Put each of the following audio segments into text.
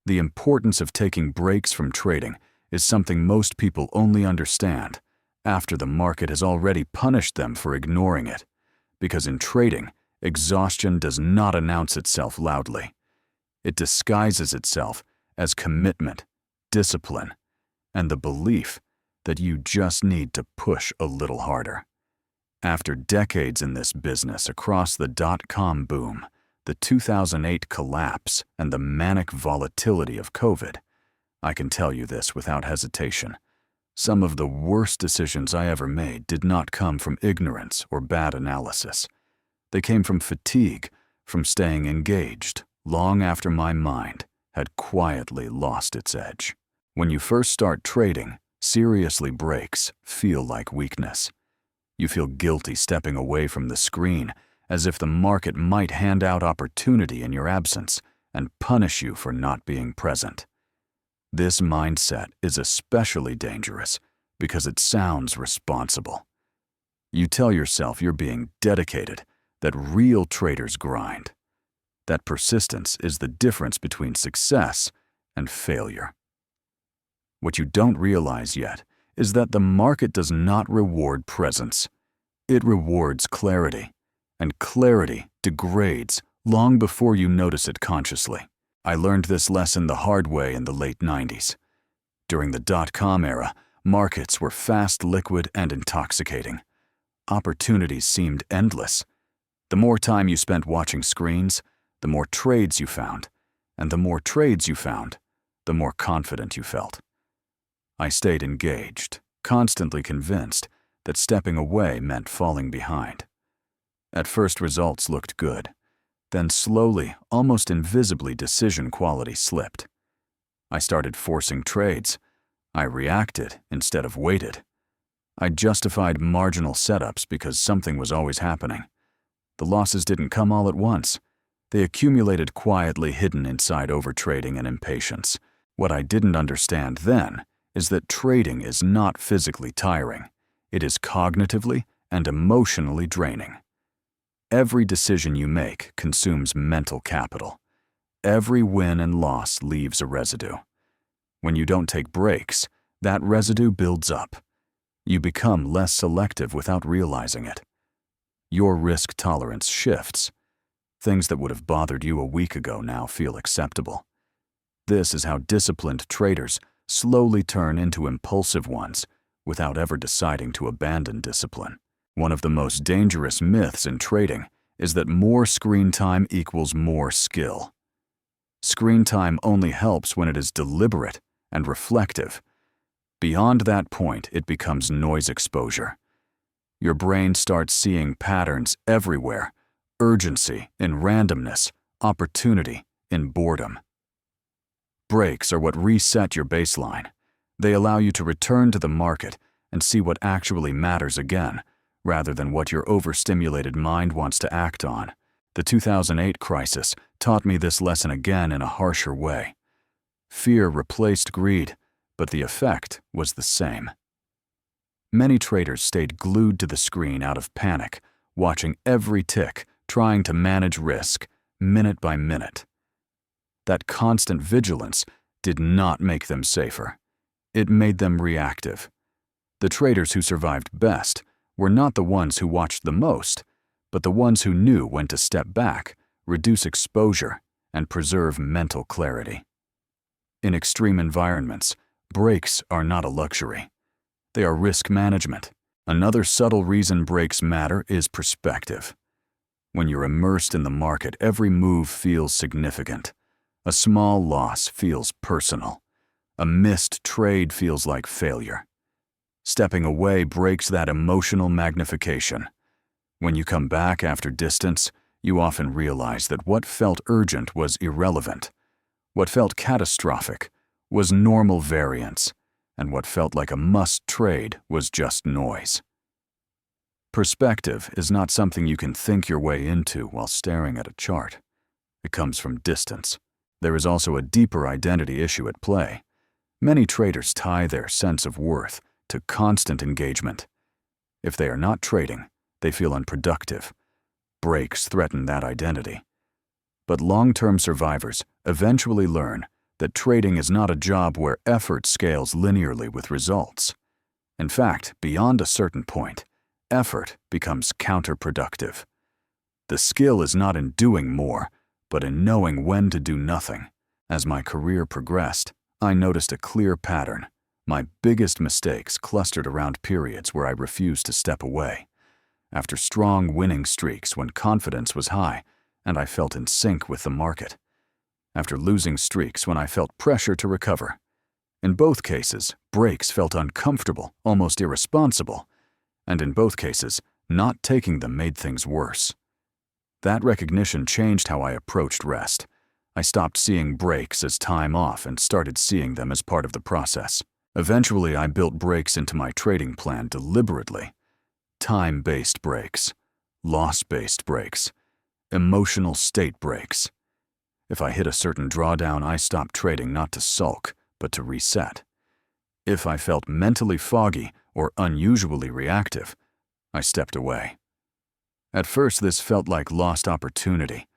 The importance of taking breaks from trading is something most people only understand after the market has already punished them for ignoring it, because in trading, exhaustion does not announce itself loudly. It disguises itself as commitment, discipline, and the belief that you just need to push a little harder. After decades in this business across the dot-com boom, the 2008 collapse, and the manic volatility of COVID, I can tell you this without hesitation. Some of the worst decisions I ever made did not come from ignorance or bad analysis. They came from fatigue, from staying engaged long after my mind had quietly lost its edge. When you first start trading, seriously breaks feel like weakness. You feel guilty stepping away from the screen, as if the market might hand out opportunity in your absence and punish you for not being present. This mindset is especially dangerous because it sounds responsible. You tell yourself you're being dedicated, that real traders grind, that persistence is the difference between success and failure. What you don't realize yet is that the market does not reward presence. It rewards clarity, and clarity degrades long before you notice it consciously. I learned this lesson the hard way in the late 90s. During the dot-com era, markets were fast, liquid, and intoxicating. Opportunities seemed endless. The more time you spent watching screens, the more trades you found, and the more trades you found, the more confident you felt. I stayed engaged, constantly convinced that stepping away meant falling behind. At first, results looked good. Then slowly, almost invisibly, decision quality slipped. I started forcing trades. I reacted instead of waited. I justified marginal setups because something was always happening. The losses didn't come all at once. They accumulated quietly, hidden inside overtrading and impatience. What I didn't understand then is that trading is not physically tiring. It is cognitively and emotionally draining. Every decision you make consumes mental capital. Every win and loss leaves a residue. When you don't take breaks, that residue builds up. You become less selective without realizing it. Your risk tolerance shifts. Things that would have bothered you a week ago now feel acceptable. This is how disciplined traders slowly turn into impulsive ones without ever deciding to abandon discipline. One of the most dangerous myths in trading is that more screen time equals more skill. Screen time only helps when it is deliberate and reflective. Beyond that point, it becomes noise exposure. Your brain starts seeing patterns everywhere: urgency in randomness, opportunity in boredom. Breaks are what reset your baseline. They allow you to return to the market and see what actually matters again, rather than what your overstimulated mind wants to act on. The 2008 crisis taught me this lesson again in a harsher way. Fear replaced greed, but the effect was the same. Many traders stayed glued to the screen out of panic, watching every tick, trying to manage risk, minute by minute. That constant vigilance did not make them safer. It made them reactive. The traders who survived best were not the ones who watched the most, but the ones who knew when to step back, reduce exposure, and preserve mental clarity. In extreme environments, breaks are not a luxury. They are risk management. Another subtle reason breaks matter is perspective. When you're immersed in the market, every move feels significant. A small loss feels personal. A missed trade feels like failure. Stepping away breaks that emotional magnification. When you come back after distance, you often realize that what felt urgent was irrelevant. What felt catastrophic was normal variance, and what felt like a must-trade was just noise. Perspective is not something you can think your way into while staring at a chart. It comes from distance. There is also a deeper identity issue at play. Many traders tie their sense of worth to constant engagement. If they are not trading, they feel unproductive. Breaks threaten that identity. But long-term survivors eventually learn that trading is not a job where effort scales linearly with results. In fact, beyond a certain point, effort becomes counterproductive. The skill is not in doing more, but in knowing when to do nothing. As my career progressed, I noticed a clear pattern. My biggest mistakes clustered around periods where I refused to step away. After strong winning streaks when confidence was high and I felt in sync with the market. After losing streaks when I felt pressure to recover. In both cases, breaks felt uncomfortable, almost irresponsible. And in both cases, not taking them made things worse. That recognition changed how I approached rest. I stopped seeing breaks as time off and started seeing them as part of the process. Eventually, I built breaks into my trading plan deliberately. Time-based breaks, loss-based breaks, emotional state breaks. If I hit a certain drawdown, I stopped trading not to sulk, but to reset. If I felt mentally foggy or unusually reactive, I stepped away. At first, this felt like lost opportunity.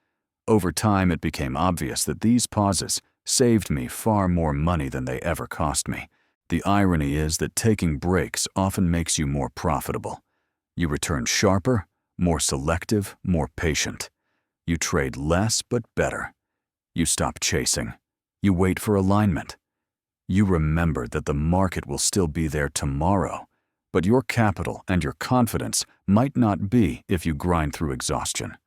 Over time, it became obvious that these pauses saved me far more money than they ever cost me. The irony is that taking breaks often makes you more profitable. You return sharper, more selective, more patient. You trade less but better. You stop chasing. You wait for alignment. You remember that the market will still be there tomorrow, but your capital and your confidence might not be if you grind through exhaustion.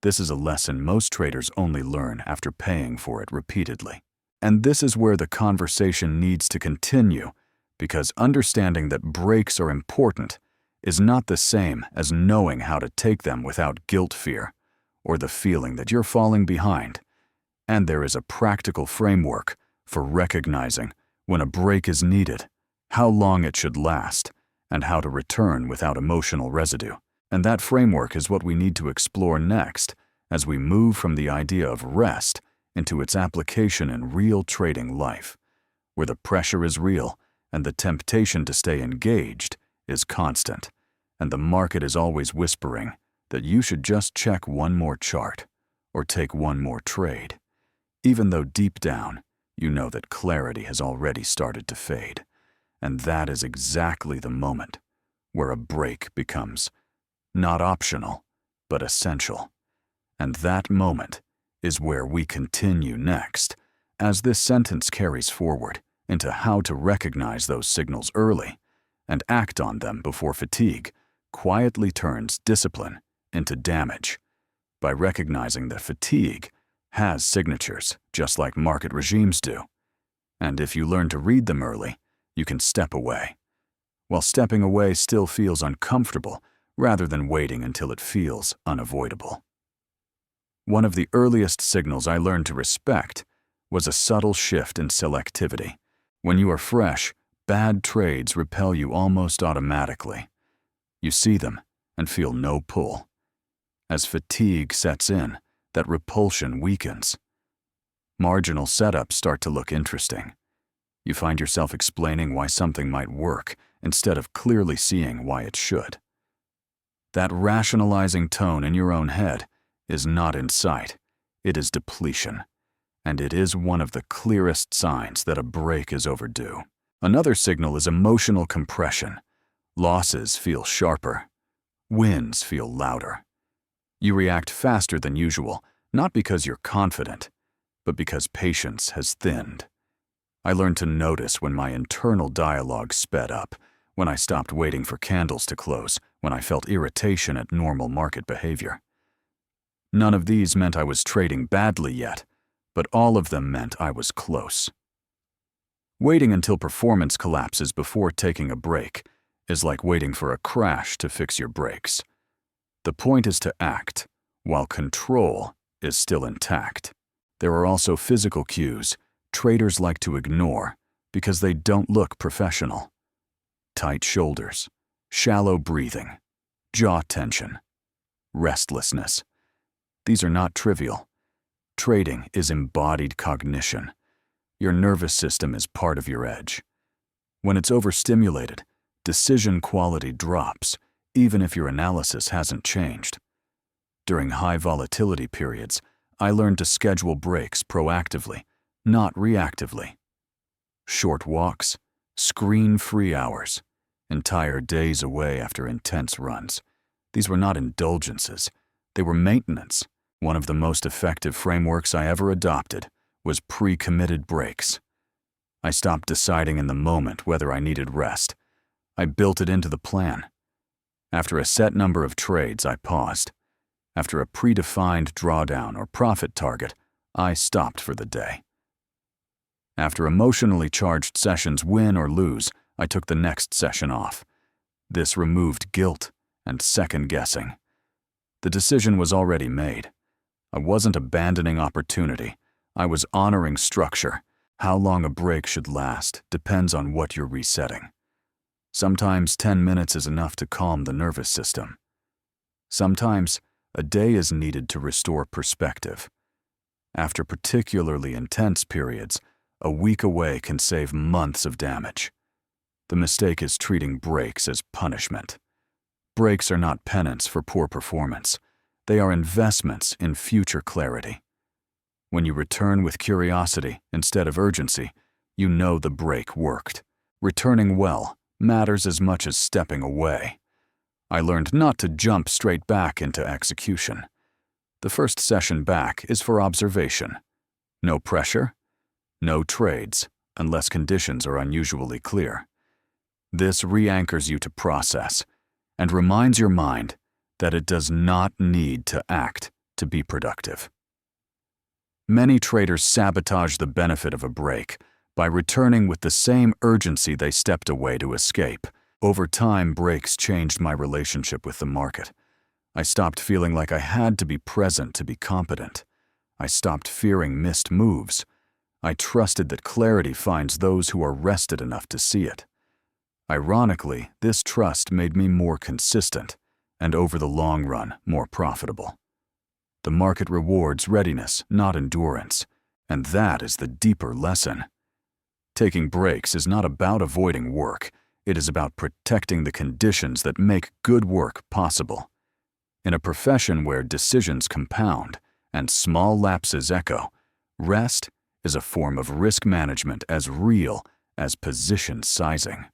This is a lesson most traders only learn after paying for it repeatedly. And this is where the conversation needs to continue, because understanding that breaks are important is not the same as knowing how to take them without guilt fear or the feeling that you're falling behind. And there is a practical framework for recognizing when a break is needed, how long it should last, and how to return without emotional residue. And that framework is what we need to explore next as we move from the idea of rest into its application in real trading life, where the pressure is real and the temptation to stay engaged is constant, and the market is always whispering that you should just check one more chart or take one more trade, even though deep down you know that clarity has already started to fade. And that is exactly the moment where a break becomes not optional, but essential. And that moment is where we continue next, as this sentence carries forward into how to recognize those signals early and act on them before fatigue quietly turns discipline into damage. By recognizing that fatigue has signatures, just like market regimes do. And if you learn to read them early, you can step away. While stepping away still feels uncomfortable, rather than waiting until it feels unavoidable. One of the earliest signals I learned to respect was a subtle shift in selectivity. When you are fresh, bad trades repel you almost automatically. You see them and feel no pull. As fatigue sets in, that repulsion weakens. Marginal setups start to look interesting. You find yourself explaining why something might work instead of clearly seeing why it should. That rationalizing tone in your own head is not insight, it is depletion, and it is one of the clearest signs that a break is overdue. Another signal is emotional compression. Losses feel sharper, wins feel louder. You react faster than usual, not because you're confident, but because patience has thinned. I learned to notice when my internal dialogue sped up, when I stopped waiting for candles to close, when I felt irritation at normal market behavior. None of these meant I was trading badly yet, but all of them meant I was close. Waiting until performance collapses before taking a break is like waiting for a crash to fix your brakes. The point is to act, while control is still intact. There are also physical cues traders like to ignore because they don't look professional. Tight shoulders, shallow breathing, jaw tension, restlessness. These are not trivial. Trading is embodied cognition. Your nervous system is part of your edge. When it's overstimulated, decision quality drops, even if your analysis hasn't changed. During high volatility periods, I learned to schedule breaks proactively, not reactively. Short walks, screen-free hours, entire days away after intense runs. These were not indulgences, they were maintenance. One of the most effective frameworks I ever adopted was pre-committed breaks. I stopped deciding in the moment whether I needed rest. I built it into the plan. After a set number of trades, I paused. After a predefined drawdown or profit target, I stopped for the day. After emotionally charged sessions win or lose, I took the next session off. This removed guilt and second-guessing. The decision was already made. I wasn't abandoning opportunity. I was honoring structure. How long a break should last depends on what you're resetting. Sometimes 10 minutes is enough to calm the nervous system. Sometimes a day is needed to restore perspective. After particularly intense periods, a week away can save months of damage. The mistake is treating breaks as punishment. Breaks are not penance for poor performance. They are investments in future clarity. When you return with curiosity instead of urgency, you know the break worked. Returning well matters as much as stepping away. I learned not to jump straight back into execution. The first session back is for observation. No pressure, no trades, unless conditions are unusually clear. This re-anchors you to process and reminds your mind that it does not need to act to be productive. Many traders sabotage the benefit of a break by returning with the same urgency they stepped away to escape. Over time, breaks changed my relationship with the market. I stopped feeling like I had to be present to be competent. I stopped fearing missed moves. I trusted that clarity finds those who are rested enough to see it. Ironically, this trust made me more consistent and over the long run, more profitable. The market rewards readiness, not endurance, and that is the deeper lesson. Taking breaks is not about avoiding work. It is about protecting the conditions that make good work possible. In a profession where decisions compound and small lapses echo, rest is a form of risk management as real as position sizing.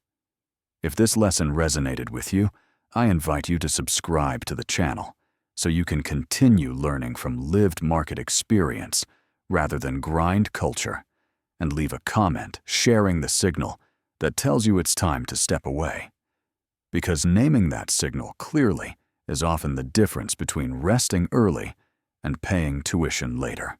If this lesson resonated with you, I invite you to subscribe to the channel so you can continue learning from lived market experience rather than grind culture, and leave a comment sharing the signal that tells you it's time to step away. Because naming that signal clearly is often the difference between resting early and paying tuition later.